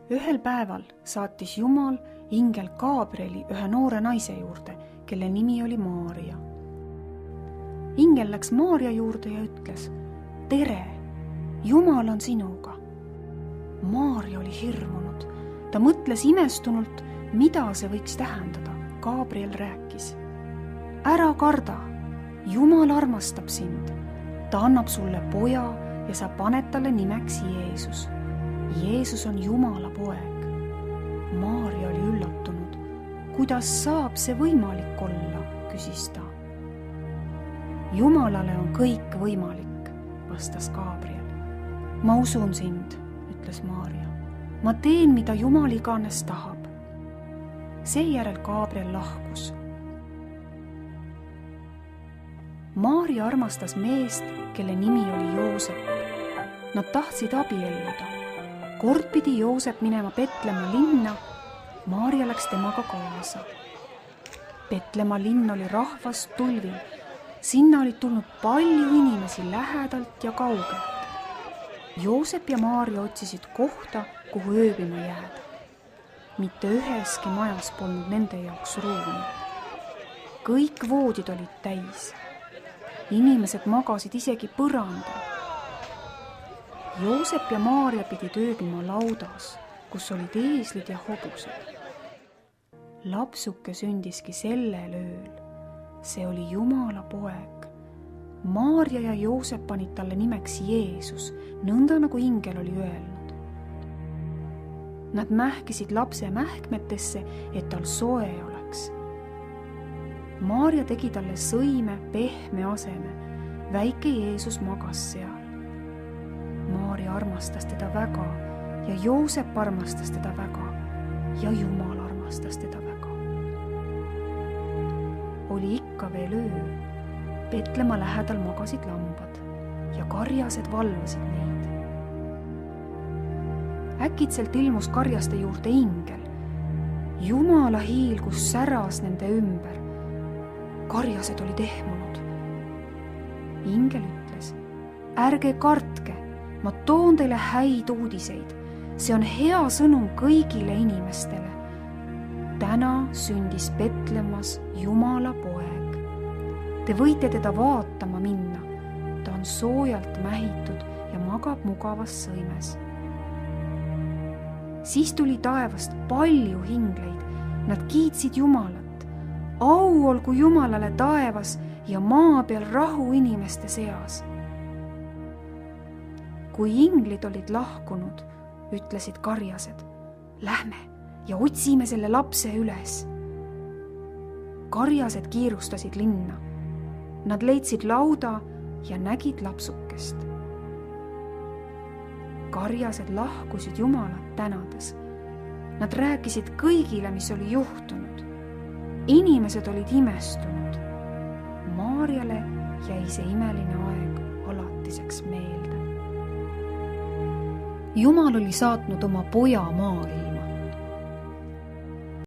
Ühel päeval saatis Jumal ingel Gabrieli ühe noore naise juurde, kelle nimi oli Maarja. Ingel läks Maarja juurde ja ütles: tere, Jumal on sinuga. Maarja oli hirmunud. Ta mõtles imestunult, mida see võiks tähendada. Gabriel rääkis: ära karda, Jumal armastab sind. Ta annab sulle poja ja sa paned talle nimeks Jeesus. Jeesus on Jumala poeg. Maarja oli üllatunud. Kuidas saab see võimalik olla, küsis ta. Jumalale on kõik võimalik, vastas Gabriel. Ma usun sind, ütles Maarja. Ma teen, mida Jumal iganes tahab. Seejärel Gabriel lahkus. Maarja armastas meest, kelle nimi oli Joosep. Nad tahtsid abielluda. Kord pidi Joosep minema Petlemma linna. Maarja läks temaga kaasa. Petlemma linn oli rahvast tulvil. Sinna olid tulnud palju inimesi lähedalt ja kaugelt. Joosep ja Maarja otsisid kohta, kuhu ööbima jääda. Mitte üheski majas polnud nende jaoks ruumi. Kõik voodid olid täis. Inimesed magasid isegi põrandal. Joosep ja Maarja pidid ööbima laudas, kus olid eeslid ja hobused. Lapsuke sündiski sellel ööl. See oli Jumala poeg. Maarja ja Joosep panid talle nimeks Jeesus, nõnda nagu ingel oli öelnud. Nad mähkisid lapse mähkmetesse, et tal soe oleks. Maarja tegi talle sõime pehme aseme. Väike Jeesus magas seal. Maarja armastas teda väga ja Joosep armastas teda väga ja Jumal armastas teda väga. Oli ikka veel öö. Petlemma lähedal magasid lambad ja karjased valvasid neid. Äkitselt ilmus karjaste juurde ingel. Jumala hiilgus säras nende ümber. Karjased olid ehmunud. Ingel ütles: ärge kartke, ma toon teile häid uudiseid. See on hea sõnum kõigile inimestele. Täna sündis Petlemmas Jumala poeg. Te võite teda vaatama minna. Ta on soojalt mähitud ja magab mugavas sõimes. Siis tuli taevast palju hingleid. Nad kiitsid Jumalat. Au olgu Jumalale taevas ja maa peal rahu inimeste seas. Kui inglid olid lahkunud, ütlesid karjased: lähme ja otsime selle lapse üles. Karjased kiirustasid linna. Nad leidsid lauda ja nägid lapsukest. Karjased lahkusid Jumalat tänades. Nad rääkisid kõigile, mis oli juhtunud. Inimesed olid imestunud. Maarjale jäi see imeline aeg alatiseks meelde. Jumal oli saatnud oma poja maailma.